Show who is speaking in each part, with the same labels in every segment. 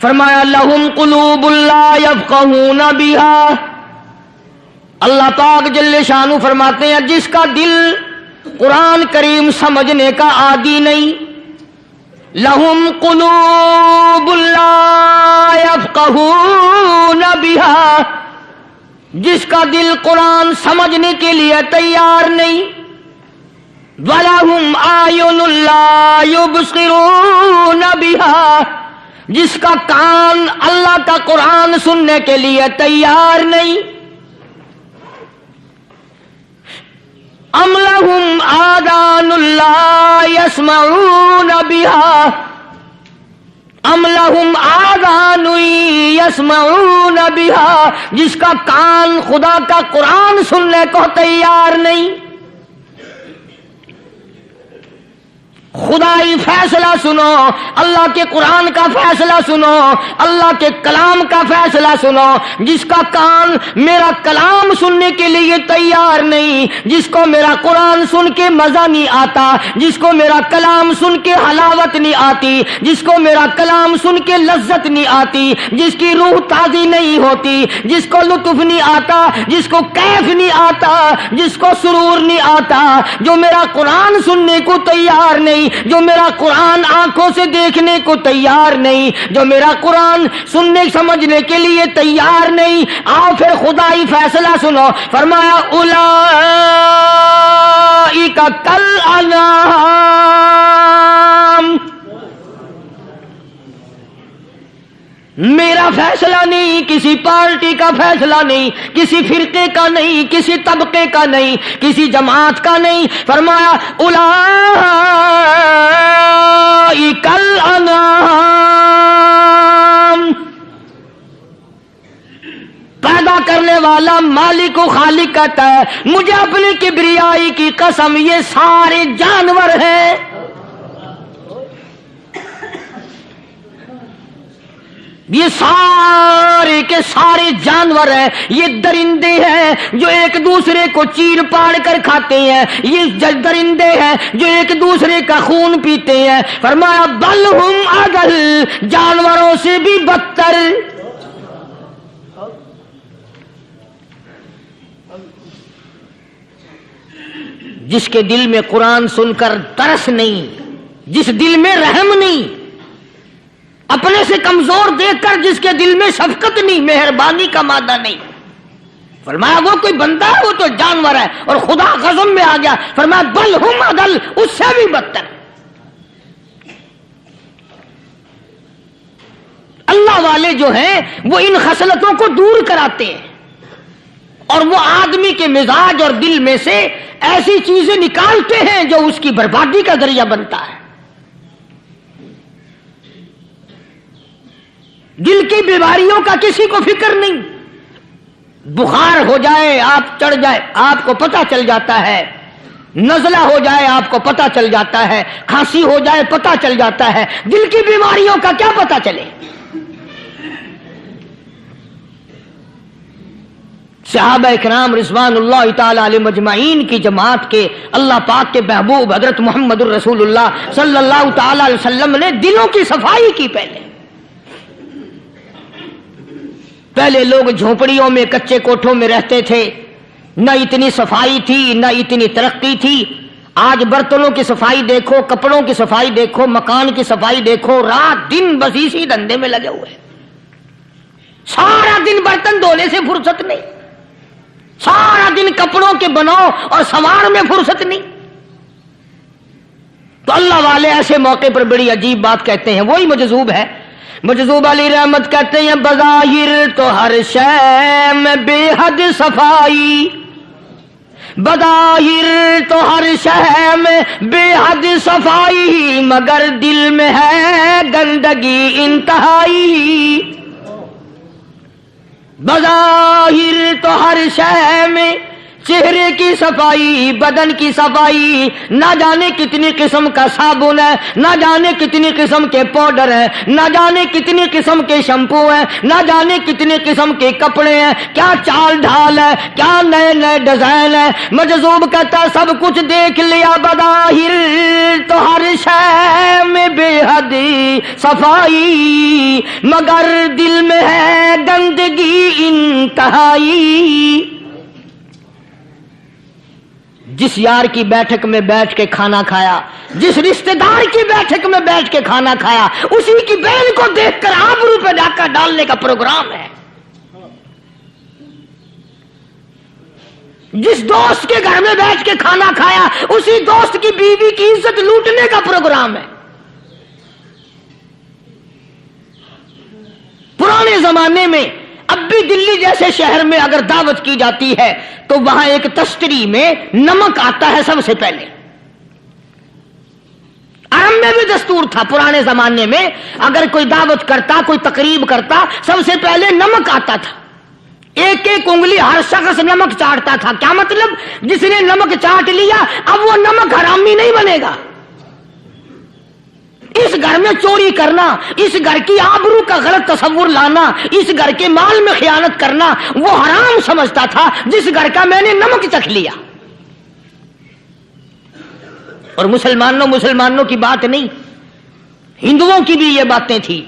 Speaker 1: فرمایا لہم قلوب لا یفقہون بہا، اللہ پاک جل شانہ فرماتے ہیں جس کا دل قرآن کریم سمجھنے کا عادی نہیں، لہم قلوب لا یفقہون بہا، جس کا دل قرآن سمجھنے کے لیے تیار نہیں، وَلَهُمْ أَعْيُنٌ لَا يُبْصِرُونَ بِهَا، جس کا کان اللہ کا قرآن سننے کے لیے تیار نہیں، أَمْ لَهُمْ آذَانٌ لَا يَسْمَعُونَ بِهَا، ام لہم آذان یسمعون بها، جس کا کان خدا کا قرآن سننے کو تیار نہیں۔ خدائی فیصلہ سنو، اللہ کے قرآن کا فیصلہ سنو، اللہ کے کلام کا فیصلہ سنو، جس کا کان میرا کلام سننے کے لیے تیار نہیں، جس کو میرا قرآن سن کے مزہ نہیں آتا، جس کو میرا کلام سن کے حلاوت نہیں آتی، جس کو میرا کلام سن کے لذت نہیں آتی، جس کی روح تازی نہیں ہوتی، جس کو لطف نہیں آتا، جس کو کیف نہیں آتا، جس کو سرور نہیں آتا، جو میرا قرآن سننے کو تیار نہیں، جو میرا قرآن آنکھوں سے دیکھنے کو تیار نہیں، جو میرا قرآن سننے سمجھنے کے لیے تیار نہیں، آؤ پھر خدائی فیصلہ سنو، فرمایا اولئک کالانعام، میرا فیصلہ نہیں، کسی پارٹی کا فیصلہ نہیں، کسی فرقے کا نہیں، کسی طبقے کا نہیں، کسی جماعت کا نہیں، فرمایا اولئک الانعام، پیدا کرنے والا مالک و خالق کہتا ہے مجھے اپنی کبریائی کی قسم یہ سارے جانور ہیں، یہ سارے کے سارے جانور ہیں، یہ درندے ہیں جو ایک دوسرے کو چیر پاڑ کر کھاتے ہیں، یہ درندے ہیں جو ایک دوسرے کا خون پیتے ہیں، فرمایا بل ہم اضل، جانوروں سے بھی بدتر۔ جس کے دل میں قرآن سن کر ترس نہیں، جس دل میں رحم نہیں، اپنے سے کمزور دیکھ کر جس کے دل میں شفقت نہیں، مہربانی کا مادہ نہیں، فرمایا وہ کوئی بندہ ہے، وہ تو جانور ہے، اور خدا غضب میں آ گیا، فرمایا بل ہم اضل، اس سے بھی بدتر۔ اللہ والے جو ہیں وہ ان خصلتوں کو دور کراتے ہیں، اور وہ آدمی کے مزاج اور دل میں سے ایسی چیزیں نکالتے ہیں جو اس کی بربادی کا ذریعہ بنتا ہے۔ دل کی بیماریوں کا کسی کو فکر نہیں، بخار ہو جائے آپ چڑھ جائے آپ کو پتہ چل جاتا ہے، نزلہ ہو جائے آپ کو پتہ چل جاتا ہے، کھانسی ہو جائے پتہ چل جاتا ہے، دل کی بیماریوں کا کیا پتہ چلے؟ صحابہ اکرام رضوان اللہ تعالی علیہ مجمعین کی جماعت کے اللہ پاک کے محبوب حضرت محمد الرسول اللہ صلی اللہ تعالی علیہ وسلم نے دلوں کی صفائی کی۔ پہلے لوگ جھونپڑیوں میں کچے کوٹھوں میں رہتے تھے، نہ اتنی صفائی تھی نہ اتنی ترقی تھی۔ آج برتنوں کی صفائی دیکھو، کپڑوں کی صفائی دیکھو، مکان کی صفائی دیکھو، رات دن بس اسی دھندے میں لگے ہوئے، سارا دن برتن دھونے سے فرصت نہیں، سارا دن کپڑوں کے بناؤ اور سنوار میں فرصت نہیں۔ تو اللہ والے ایسے موقع پر بڑی عجیب بات کہتے ہیں، وہی مجذوب ہے، مجذوب علی رحمت کہتے ہیں بظاہر تو ہر شے میں بے حد صفائی، بظاہر تو ہر شے میں بے حد صفائی، مگر دل میں ہے گندگی انتہائی، بظاہر تو ہر شے میں چہرے کی صفائی، بدن کی صفائی، نہ جانے کتنی قسم کا صابن ہے، نہ جانے کتنی قسم کے پاؤڈر ہے، نہ جانے کتنی قسم کے شیمپو ہیں، نہ جانے کتنی قسم کے کپڑے ہیں، کیا چال ڈھال ہے، کیا نئے نئے ڈیزائن ہے۔ مجذوب کہتا ہے سب کچھ دیکھ لیا بظاہر تو ہر شے میں بے حد صفائی، مگر دل میں ہے گندگی انتہائی۔ جس یار کی بیٹھک میں بیٹھ کے کھانا کھایا، جس رشتہ دار کی بیٹھک میں بیٹھ کے کھانا کھایا، اسی کی بہن کو دیکھ کر آبرو پہ ڈاکہ ڈالنے کا پروگرام ہے۔ جس دوست کے گھر میں بیٹھ کے کھانا کھایا، اسی دوست کی بیوی کی عزت لوٹنے کا پروگرام ہے۔ پرانے زمانے میں اب بھی دلی جیسے شہر میں اگر دعوت کی جاتی ہے تو وہاں ایک تشتری میں نمک آتا ہے سب سے پہلے۔ عرب میں بھی دستور تھا پرانے زمانے میں، اگر کوئی دعوت کرتا، کوئی تقریب کرتا، سب سے پہلے نمک آتا تھا۔ ایک ایک انگلی ہر شخص نمک چاٹتا تھا۔ کیا مطلب؟ جس نے نمک چاٹ لیا اب وہ نمک حرامی نہیں بنے گا۔ اس گھر میں چوری کرنا، اس گھر کی آبرو کا غلط تصور لانا، اس گھر کے مال میں خیانت کرنا وہ حرام سمجھتا تھا جس گھر کا میں نے نمک چکھ لیا۔ اور مسلمانوں کی بات نہیں، ہندوؤں کی بھی یہ باتیں تھی۔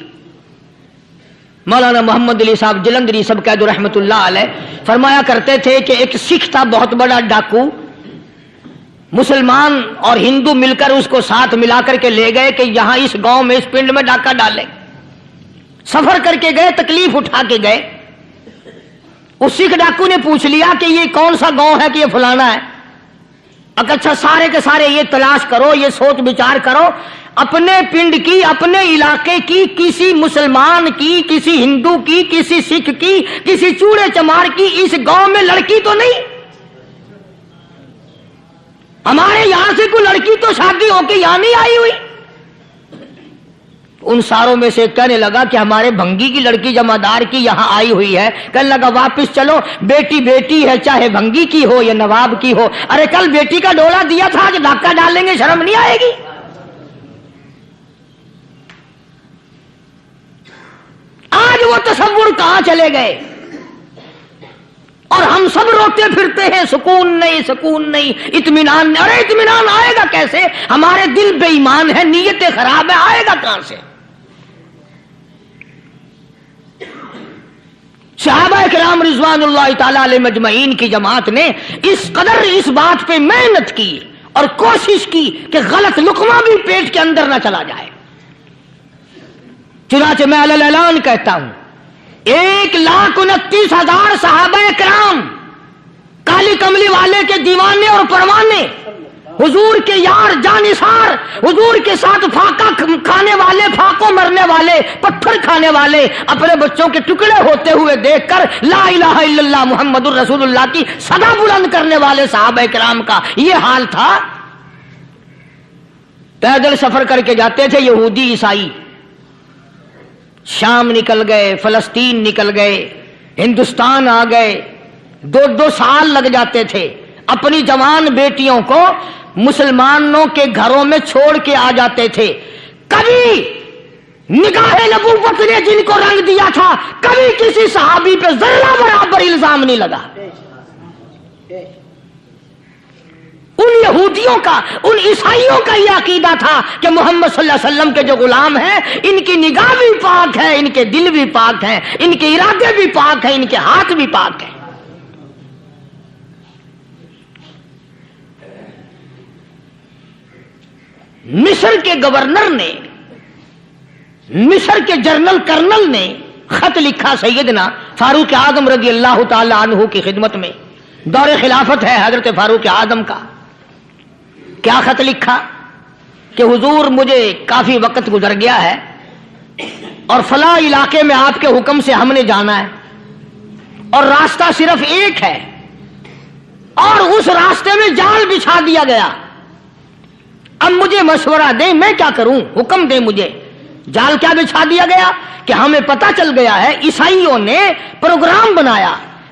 Speaker 1: مولانا محمد علی صاحب جلندری سب قید رحمت اللہ علیہ فرمایا کرتے تھے کہ ایک سکھ تھا بہت بڑا ڈاکو، مسلمان اور ہندو مل کر اس کو ساتھ ملا کر کے لے گئے کہ یہاں اس گاؤں میں، اس پنڈ میں ڈاکہ ڈالے۔ سفر کر کے گئے، تکلیف اٹھا کے گئے۔ اس سکھ ڈاکو نے پوچھ لیا کہ یہ کون سا گاؤں ہے کہ یہ فلانا ہے۔ اچھا سارے کے سارے یہ تلاش کرو، یہ سوچ بچار کرو، اپنے پنڈ کی، اپنے علاقے کی، کسی مسلمان کی، کسی ہندو کی، کسی سکھ کی، کسی چوڑے چمار کی اس گاؤں میں لڑکی تو نہیں؟ ہمارے یہاں سے کوئی لڑکی تو شادی ہو کے یہاں نہیں آئی ہوئی؟ ان ساروں میں سے کہنے لگا کہ ہمارے بھنگی کی لڑکی جمعدار کی یہاں آئی ہوئی ہے۔ کہنے لگا واپس چلو، بیٹی بیٹی ہے، چاہے بھنگی کی ہو یا نواب کی ہو۔ ارے کل بیٹی کا ڈولا دیا تھا، آج ڈاکہ ڈالیں گے، شرم نہیں آئے گی؟ آج وہ تصور کہاں چلے گئے؟ اور ہم سب روتے پھرتے ہیں، سکون نہیں، سکون نہیں، اطمینان نہیں۔ ارے اطمینان آئے گا کیسے؟ ہمارے دل بے ایمان ہے، نیتیں خراب ہے، آئے گا کہاں سے؟ صحابہ کرام رضوان اللہ تعالی علیہ مجمعین کی جماعت نے اس قدر اس بات پہ محنت کی اور کوشش کی کہ غلط لقمہ بھی پیٹ کے اندر نہ چلا جائے۔ چنانچہ میں علی الاعلان کہتا ہوں، 1,29,000 صحابہ کرام، کالی کملی والے کے دیوانے اور پروانے، حضور کے یار جانثار، حضور کے ساتھ فاقہ کھانے والے، فاقوں مرنے والے، پتھر کھانے والے، اپنے بچوں کے ٹکڑے ہوتے ہوئے دیکھ کر لا الہ الا اللہ محمد الرسول اللہ کی صدا بلند کرنے والے صحابہ کرام کا یہ حال تھا۔ پیدل سفر کر کے جاتے تھے یہودی عیسائی، شام نکل گئے، فلسطین نکل گئے، ہندوستان آ گئے، 2 سال لگ جاتے تھے۔ اپنی جوان بیٹیوں کو مسلمانوں کے گھروں میں چھوڑ کے آ جاتے تھے۔ کبھی نگاہ نبوت نے جن کو رنگ دیا تھا، کبھی کسی صحابی پہ ذرہ برابر الزام نہیں لگا۔ ان یہودیوں کا، ان عیسائیوں کا یہ عقیدہ تھا کہ محمد صلی اللہ علیہ وسلم کے جو غلام ہیں، ان کی نگاہ بھی پاک ہے، ان کے دل بھی پاک ہیں، ان کے ارادے بھی پاک ہیں، ان کے ہاتھ بھی پاک ہیں۔ مصر کے گورنر نے، مصر کے جنرل کرنل نے خط لکھا سیدنا فاروق اعظم رضی اللہ تعالی عنہ کی خدمت میں۔ دور خلافت ہے حضرت فاروق اعظم کا۔ کیا خط لکھا کہ حضور مجھے کافی وقت گزر گیا ہے اور فلاں علاقے میں آپ کے حکم سے ہم نے جانا ہے اور راستہ صرف ایک ہے اور اس راستے میں جال بچھا دیا گیا۔ اب مجھے مشورہ دیں، میں کیا کروں؟ حکم دیں مجھے۔ جال کیا بچھا دیا گیا کہ ہمیں پتہ چل گیا ہے عیسائیوں نے پروگرام بنایا،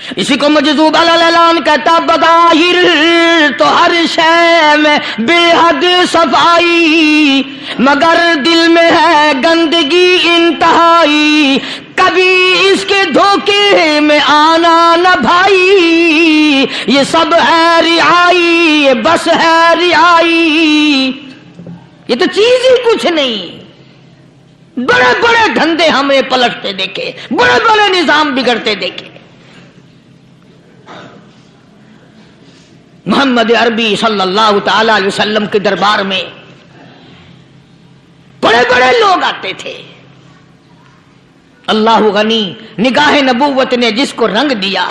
Speaker 1: اسی کو مجذوب الالان کہتا بظاہر تو ہر شے میں بے حد صفائی، مگر دل میں ہے گندگی انتہائی، کبھی اس کے دھوکے میں آنا نہ بھائی، یہ سب ہے رعائی، یہ بس ہے رعائی، یہ تو چیز ہی کچھ نہیں۔ بڑے بڑے دھندے ہمیں پلٹتے دیکھے، بڑے بڑے نظام بگڑتے دیکھے۔ محمد عربی صلی اللہ تعالی علیہ وسلم کے دربار میں بڑے بڑے لوگ آتے تھے۔ اللہ غنی، نگاہ نبوت نے جس کو رنگ دیا،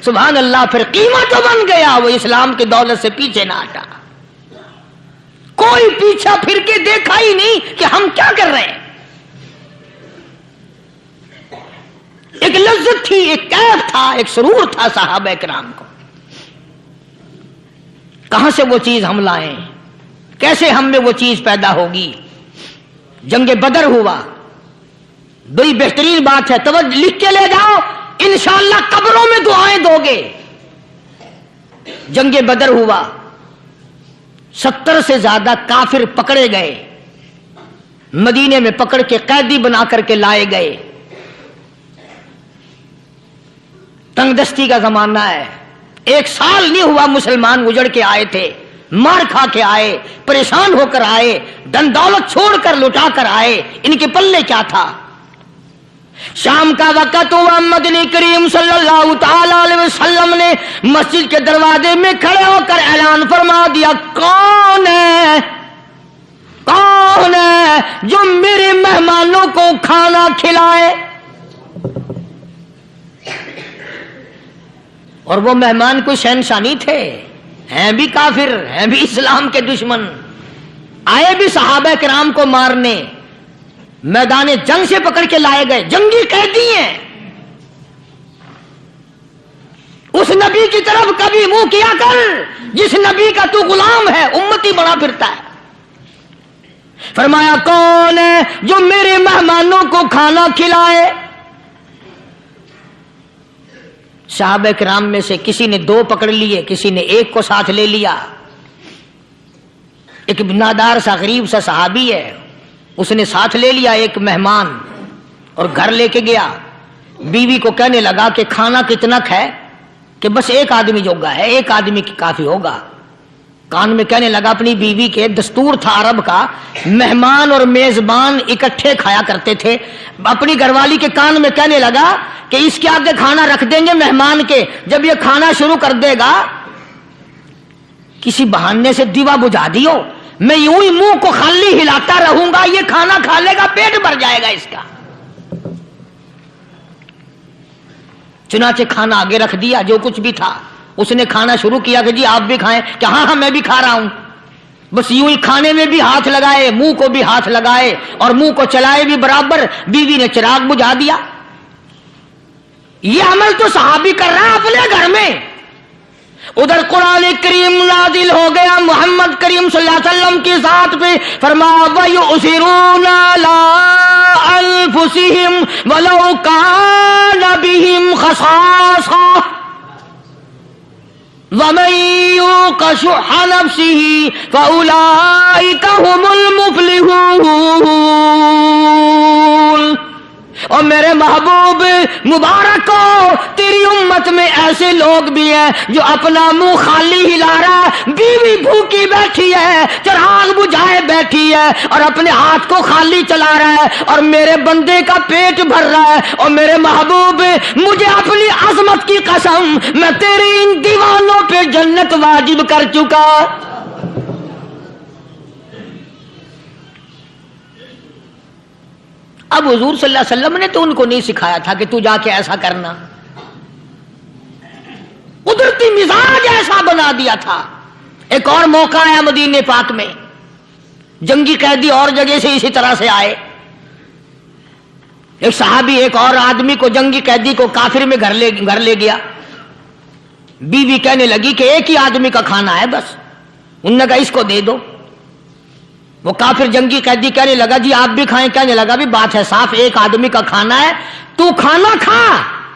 Speaker 1: سبحان اللہ، پھر قیمت تو بن گیا، وہ اسلام کی دولت سے پیچھے نہ ہٹا۔ کوئی پیچھا پھر کے دیکھا ہی نہیں کہ ہم کیا کر رہے ہیں۔ ایک لذت تھی، ایک کیف تھا، ایک سرور تھا صحابہ کرام کو۔ کہاں سے وہ چیز ہم لائیں، کیسے ہم میں وہ چیز پیدا ہوگی؟ جنگ بدر ہوا، بڑی بہترین بات ہے، توجہ لکھ کے لے جاؤ، انشاءاللہ قبروں میں دعائیں دو گے۔ جنگ بدر ہوا، 70 سے زیادہ کافر پکڑے گئے، مدینے میں پکڑ کے قیدی بنا کر کے لائے گئے۔ تنگ دستی کا زمانہ ہے، 1 سال نہیں ہوا مسلمان اجڑ کے آئے تھے، مار کھا کے آئے، پریشان ہو کر آئے، دن دولت چھوڑ کر لٹا کر آئے، ان کے پلے کیا تھا؟ شام کا وقت ہوا، مدنی کریم صلی اللہ تعالی علیہ وسلم نے مسجد کے دروازے میں کھڑے ہو کر اعلان فرما دیا، کون ہے جو میرے مہمانوں کو کھانا کھلائے؟ اور وہ مہمان کوئی شہنشاہ نہیں تھے، ہیں بھی کافر، ہیں بھی اسلام کے دشمن، آئے بھی صحابہ کرام کو مارنے، میدان جنگ سے پکڑ کے لائے گئے، جنگی قیدی ہیں۔ اس نبی کی طرف کبھی منہ کیا کر جس نبی کا تو غلام ہے، امتی بنا پھرتا ہے۔ فرمایا کون ہے جو میرے مہمانوں کو کھانا کھلائے؟ صحابہ کرام میں سے کسی نے 2 پکڑ لیے، کسی نے 1 کو ساتھ لے لیا۔ ایک نادار سا غریب سا صحابی ہے، اس نے ساتھ لے لیا ایک مہمان اور گھر لے کے گیا، بیوی کو کہنے لگا کہ کھانا کتنا ہے؟ کہ بس 1 آدمی جوگا ہے، 1 آدمی کی کافی ہوگا۔ کان میں کہنے لگا اپنی بیوی کے، دستور تھا عرب کا، مہمان اور میزبان اکٹھے کھایا کرتے تھے۔ اپنی گھر والی کے کان میں کہنے لگا کہ اس کے آگے کھانا رکھ دیں گے مہمان کے، جب یہ کھانا شروع کر دے گا کسی بہانے سے دیوا بجھا دیو، میں یوں ہی منہ کو خالی ہلاتا رہوں گا، یہ کھانا کھا لے گا، پیٹ بھر جائے گا اس کا۔ چنانچہ کھانا آگے رکھ دیا، جو کچھ بھی تھا، اس نے کھانا شروع کیا کہ جی آپ بھی کھائیں، کہ ہاں میں بھی کھا رہا ہوں۔ بس یوں ہی کھانے میں بھی ہاتھ لگائے، منہ کو بھی ہاتھ لگائے اور منہ کو چلائے بھی برابر، بیوی نے چراغ بجھا دیا۔ یہ عمل تو صحابی کر رہا ہے اپنے گھر میں۔ ادھر قرآن کریم نازل ہو گیا محمد کریم صلی اللہ علیہ وسلم کی ذات پہ، فرمایا وَيُؤْثِرُونَ عَلَىٰ أَنفُسِهِمْ وَلَوْ كَانَ بِهِمْ خَصَاصَةٌ وَمَن يُوقَ شُحَّ نَفْسِهِ فَأُولَٰئِكَ هُمُ الْمُفْلِحُونَ۔ اور میرے محبوب مبارک ہو، تیری امت میں ایسے لوگ بھی ہیں جو اپنا منہ خالی ہلا رہا ہے، بیوی بھوکی بیٹھی ہے، چراغ بجھائے بیٹھی ہے اور اپنے ہاتھ کو خالی چلا رہا ہے، اور میرے بندے کا پیٹ بھر رہا ہے۔ اور میرے محبوب مجھے اپنی عظمت کی قسم، میں تیرے ان دیوانوں پہ جنت واجب کر چکا۔ اب حضور صلی اللہ علیہ وسلم نے تو ان کو نہیں سکھایا تھا کہ تو جا کے ایسا کرنا، قدرتی مزاج ایسا بنا دیا تھا۔ ایک اور موقع آیا مدینے پاک میں، جنگی قیدی اور جگہ سے اسی طرح سے آئے، ایک صحابی ایک اور آدمی کو، جنگی قیدی کو کافر میں گھر لے گیا۔ بیوی کہنے لگی کہ 1 ہی آدمی کا کھانا ہے بس، انہوں نے کہا اس کو دے دو۔ وہ کافر جنگی قیدی کہنے لگا جی آپ بھی کھائیں، کہنے لگا بھی بات ہے صاف، 1 آدمی کا کھانا ہے، تو کھانا کھا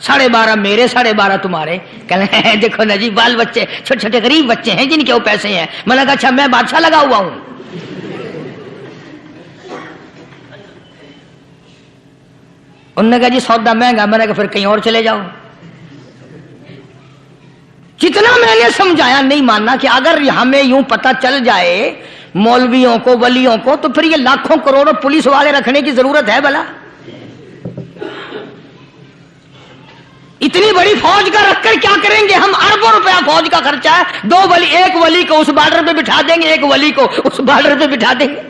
Speaker 1: 12.5 میرے 12.5 تمہارے. کہنے دیکھو نا جی بال بچے چھوٹے چھوٹے غریب بچے ہیں جن کے وہ پیسے ہیں. میں نے کہا اچھا میں بادشاہ لگا ہوا ہوں. انہوں نے کہا جی سودا مہنگا. میں نے کہا پھر کہیں اور چلے جاؤ. جتنا میں نے سمجھایا نہیں ماننا کہ اگر ہمیں یوں پتہ چل جائے مولویوں کو ولیوں کو تو پھر یہ لاکھوں کروڑوں پولیس والے رکھنے کی ضرورت ہے بھلا؟ اتنی بڑی فوج کا رکھ کر کیا کریں گے ہم؟ اربوں روپیہ فوج کا خرچہ ہے. 2 ولی، ایک ولی کو اس بارڈر پہ بٹھا دیں گے، ایک ولی کو اس بارڈر پہ بٹھا دیں گے.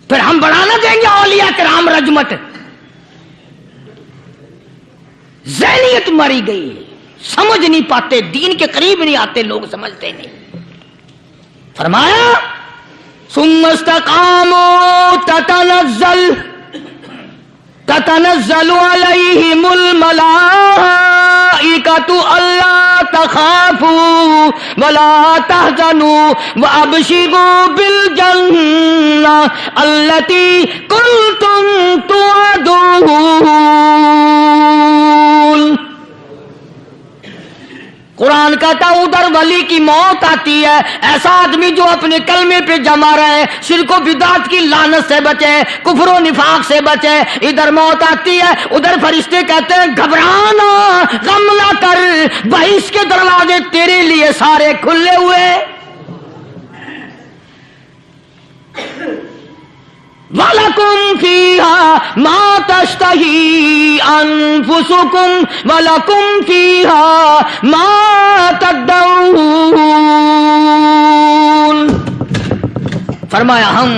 Speaker 1: پھر ہم بڑھانا دیں گے اولیاء کرام رجمت. ذہنیت ماری گئی، سمجھ نہیں پاتے، دین کے قریب نہیں آتے لوگ، سمجھتے نہیں. فرمایا ثم استقاموا تتنزل علیہم الملائکۃ الا تخافوا ولا تحزنوا وابشروا بالجنہ التی کنتم توعدون. قرآن کہتا ہے ادھر ولی کی موت آتی ہے، ایسا آدمی جو اپنے کلمے پہ جمع رہے، شرک و بدعت کی لعنت سے بچے، کفر و نفاق سے بچے. ادھر موت آتی ہے، ادھر فرشتے کہتے ہیں گھبرانا، غم نہ کر، بہشت کے دروازے تیرے لیے سارے کھلے ہوئے. وَلَكُمْ فِيهَا مَا تَشْتَهِي أَنفُسُكُمْ وَلَكُمْ فِيهَا مَا تَدَّعُونَ. فرمایا ہم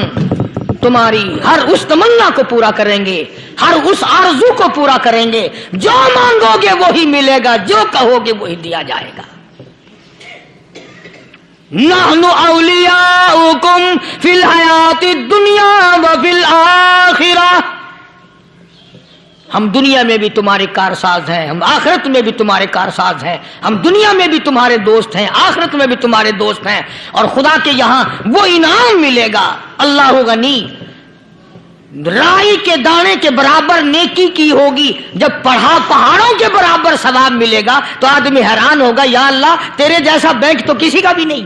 Speaker 1: تمہاری ہر اس تمنا کو پورا کریں گے، ہر اس آرزو کو پورا کریں گے. جو مانگو گے وہی ملے گا، جو کہو گے وہی دیا جائے گا. نحن اولیاؤکم فی الحیات الدنیا وفی الآخرہ. ہم دنیا میں بھی تمہارے کارساز ہیں، ہم آخرت میں بھی تمہارے کارساز ہیں. ہم دنیا میں بھی تمہارے دوست ہیں، آخرت میں بھی تمہارے دوست ہیں. اور خدا کے یہاں وہ انعام ملے گا. اللہ غنی، رائی کے دانے کے برابر نیکی کی ہوگی، جب پڑھا پہاڑوں کے برابر ثواب ملے گا تو آدمی حیران ہوگا، یا اللہ تیرے جیسا بینک تو کسی کا بھی نہیں.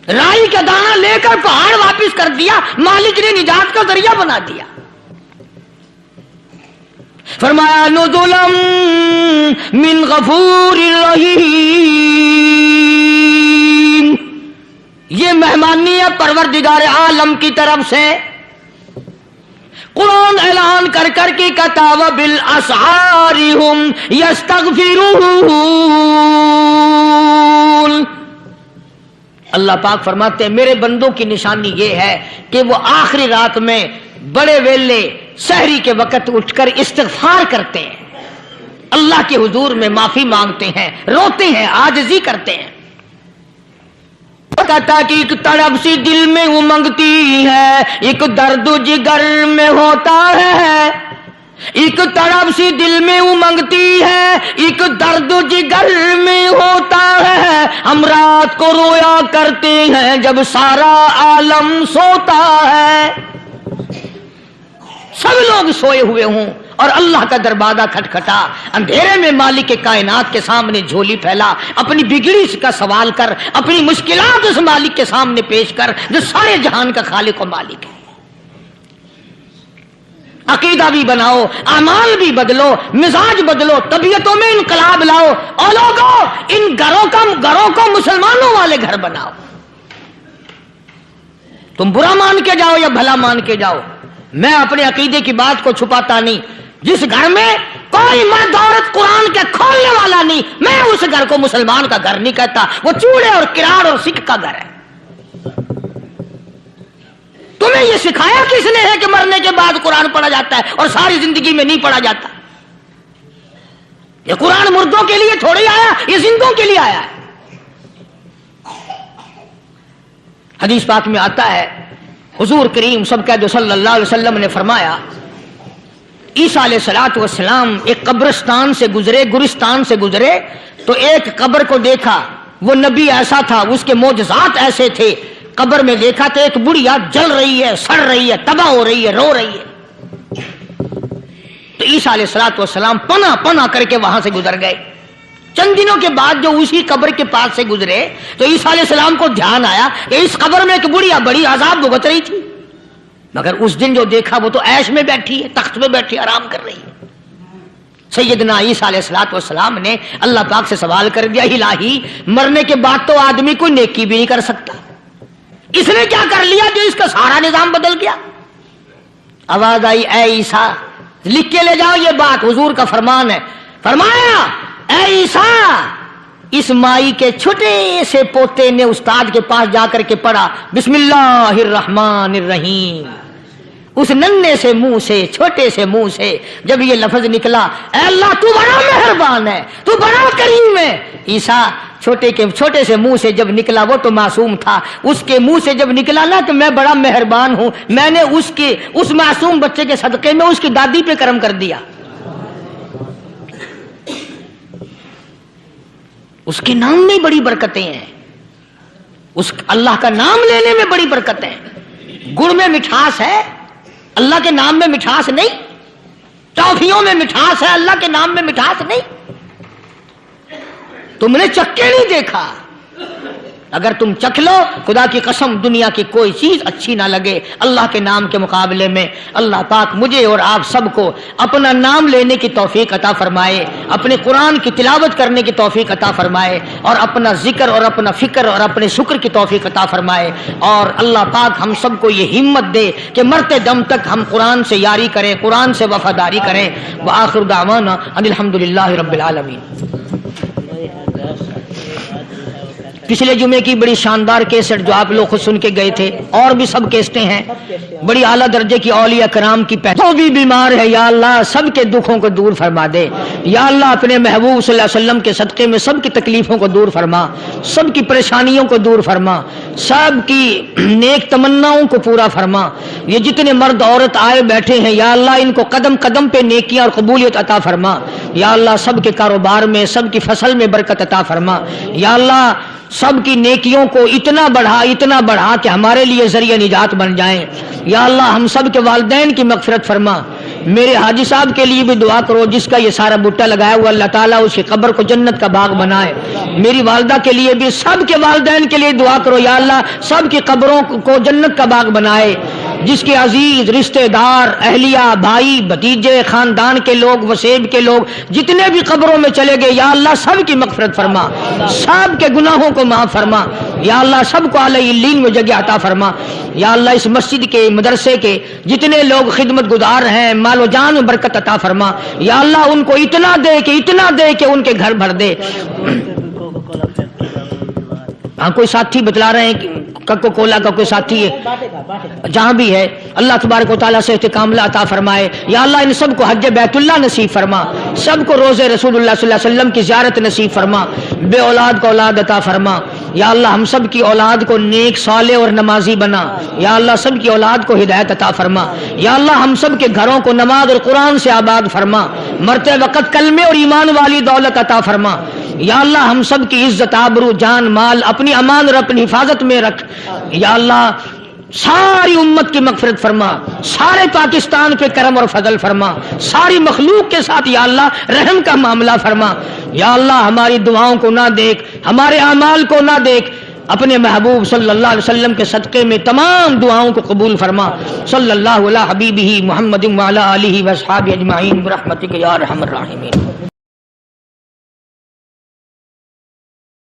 Speaker 1: رائی کا دانہ لے کر پہاڑ واپس کر دیا، مالک نے نجات کا ذریعہ بنا دیا. فرمایا نزلا من غفور رحیم. یہ مہمانی ہے پروردگار عالم کی طرف سے. قرآن اعلان کر کر کے کہتا وبالاسحار ہم یستغفرون. اللہ پاک فرماتے ہیں میرے بندوں کی نشانی یہ ہے کہ وہ آخری رات میں بڑے ویلے سحری کے وقت اٹھ کر استغفار کرتے ہیں، اللہ کے حضور میں معافی مانگتے ہیں، روتے ہیں، عاجزی کرتے ہیں. کہتا کہ ایک تڑپ سی دل میں امنگتی ہے، ایک درد جگر میں ہوتا ہے. ایک تڑپ سی دل میں امنگتی ہے، ایک درد جگر میں ہوتا ہے. ہم رات کو رویا کرتے ہیں جب سارا عالم سوتا ہے. سب لوگ سوئے ہوئے ہوں اور اللہ کا دروازہ کھٹکھٹا، اندھیرے میں مالک کائنات کے سامنے جھولی پھیلا، اپنی بگڑی کا سوال کر، اپنی مشکلات اس مالک کے سامنے پیش کر جو سارے جہان کا خالق و مالک ہے. عقیدہ بھی بناؤ، اعمال بھی بدلو، مزاج بدلو، طبیعتوں میں انقلاب لاؤ. اور لوگوں ان گھروں کو مسلمانوں والے گھر بناؤ. تم برا مان کے جاؤ یا بھلا مان کے جاؤ، میں اپنے عقیدے کی بات کو چھپاتا نہیں. جس گھر میں کوئی مرد عورت قرآن کے کھولنے والا نہیں، میں اس گھر کو مسلمان کا گھر نہیں کہتا، وہ چوڑے اور کراڑ اور سکھ کا گھر ہے. تمہیں یہ سکھایا کس نے ہے کہ مرنے کے بعد قرآن پڑھا جاتا ہے اور ساری زندگی میں نہیں پڑھا جاتا؟ یہ قرآن مردوں کے لیے تھوڑی آیا، یہ زندوں کے لیے آیا ہے. حدیث پاک میں آتا ہے حضور کریم سب کہہ دو صلی اللہ علیہ وسلم نے فرمایا عیسیٰ علیہ الصلوۃ والسلام ایک قبرستان سے گزرے، گورستان سے گزرے تو ایک قبر کو دیکھا. وہ نبی ایسا تھا، اس کے معجزات ایسے تھے. قبر میں دیکھا تو ایک بڑھیا جل رہی ہے، سڑ رہی ہے، تباہ ہو رہی ہے، رو رہی ہے. تو عیسیٰ علیہ السلام پناہ پناہ کر کے وہاں سے گزر گئے. چند دنوں کے بعد جو اسی قبر کے پاس سے گزرے تو عیسیٰ علیہ السلام کو دھیان آیا کہ اس قبر میں ایک بڑھیا بڑی عذاب بھگت رہی تھی، مگر اس دن جو دیکھا وہ تو عیش میں بیٹھی ہے، تخت میں بیٹھی آرام کر رہی ہے. سیدنا عیسیٰ علیہ السلام نے اللہ پاک سے سوال کر دیا، الہی مرنے کے بعد تو آدمی کوئی نیکی بھی نہیں کر سکتا، اس نے کیا کر لیا جو اس کا سارا نظام بدل گیا؟ آواز آئی، اے عیسیٰ لکھ کے لے جاؤ، یہ بات حضور کا فرمان ہے. فرمایا، اے عیسیٰ اس مائی کے چھوٹے سے پوتے نے استاد کے پاس جا کر کے پڑھا بسم اللہ الرحمن الرحیم. اس ننھے سے منہ سے، چھوٹے سے منہ سے جب یہ لفظ نکلا، اے اللہ تو بڑا مہربان ہے، تو بڑا کریم ہے. عیسیٰ چھوٹے سے منہ سے جب نکلا، وہ تو معصوم تھا، اس کے منہ سے جب نکلا نا کہ میں بڑا مہربان ہوں، میں نے اس معصوم بچے کے صدقے میں اس کی دادی پہ کرم کر دیا. اس کے نام میں بڑی برکتیں ہیں، اس اللہ کا نام لینے میں بڑی برکتیں ہیں. گڑ میں مٹھاس ہے، اللہ کے نام میں مٹھاس نہیں. ٹافیوں میں مٹھاس ہے، اللہ کے نام میں مٹھاس نہیں. تم نے چکھ کے نہیں دیکھا، اگر تم چکھ لو خدا کی قسم دنیا کی کوئی چیز اچھی نہ لگے اللہ کے نام کے مقابلے میں. اللہ پاک مجھے اور آپ سب کو اپنا نام لینے کی توفیق عطا فرمائے، اپنے قرآن کی تلاوت کرنے کی توفیق عطا فرمائے، اور اپنا ذکر اور اپنا فکر اور اپنے شکر کی توفیق عطا فرمائے. اور اللہ پاک ہم سب کو یہ ہمت دے کہ مرتے دم تک ہم قرآن سے یاری کریں، قرآن سے وفاداری کریں. وآخر دعوانا ان الحمدللہ رب العالمین. پچھلے جمعے کی بڑی شاندار کیسٹ جو آپ لوگ خود سن کے گئے تھے، اور بھی سب کیسٹیں ہیں، بڑی اعلیٰ درجے کی اولیاء کرام کی جو بھی بیمار ہے یا اللہ سب کے دکھوں کو دور فرما دے. یا اللہ اپنے محبوب صلی اللہ علیہ وسلم کے صدقے میں سب کی تکلیفوں کو دور فرما، سب کی پریشانیوں کو دور فرما، سب کی نیک تمناؤں کو پورا فرما. یہ جتنے مرد عورت آئے بیٹھے ہیں یا اللہ ان کو قدم قدم پہ نیکیاں اور قبولیت عطا فرما. یا اللہ سب کے کاروبار میں، سب کی فصل میں برکت عطا فرما. یا اللہ سب کی نیکیوں کو اتنا بڑھا کہ ہمارے لیے ذریعہ نجات بن جائیں. یا اللہ ہم سب کے والدین کی مغفرت فرما. میرے حاجی صاحب کے لیے بھی دعا کرو جس کا یہ سارا بٹا لگایا ہوا، اللہ تعالیٰ اس کی قبر کو جنت کا باغ بنائے. میری والدہ کے لیے بھی، سب کے والدین کے لیے دعا کرو یا اللہ سب کی قبروں کو جنت کا باغ بنائے. جس کے عزیز رشتہ دار، اہلیہ، بھائی، بھتیجے، خاندان کے لوگ، وسیب کے لوگ جتنے بھی قبروں میں چلے گئے یا اللہ سب کی مغفرت فرما، سب کے گناہوں کو معاف فرما. یا اللہ سب کو اعلی علین میں جگہ عطا فرما. یا اللہ اس مسجد کے، مدرسے کے جتنے لوگ خدمت گزار ہیں مال و جان میں برکت عطا فرما. یا اللہ ان کو اتنا دے کہ ان کے گھر بھر دے. ہاں کوئی ساتھی بتلا رہے ہیں کوکو کولا کا کوئی ساتھی ہے جہاں بھی ہے، اللہ تبارک و تعالیٰ سے استقامت عطا فرمائے. یا اللہ ان سب کو حج بیت اللہ نصیب فرما، سب کو روزے رسول اللہ صلی اللہ علیہ وسلم کی زیارت نصیب فرما. بے اولاد کو اولاد عطا فرما. یا اللہ ہم سب کی اولاد کو نیک، صالح اور نمازی بنا. یا اللہ سب کی اولاد کو ہدایت عطا فرما. یا اللہ ہم سب کے گھروں کو نماز اور قرآن سے آباد فرما. مرتے وقت کلمے اور ایمان والی دولت عطا فرما. یا اللہ ہم سب کی عزت، آبرو، جان، مال اپنی امان اور اپنی حفاظت میں رکھ. یا اللہ ساری امت کی مغفرت فرما، سارے پاکستان پہ کرم اور فضل فرما، ساری مخلوق کے ساتھ یا اللہ رحم کا معاملہ فرما. یا اللہ ہماری دعاؤں کو نہ دیکھ، ہمارے اعمال کو نہ دیکھ، اپنے محبوب صلی اللہ علیہ وسلم کے صدقے میں تمام دعاؤں کو قبول فرما. صلی اللہ علی حبیبہ محمد وعلی آلہ واصحابہ اجمعین برحمتک یا ارحم الراحمین.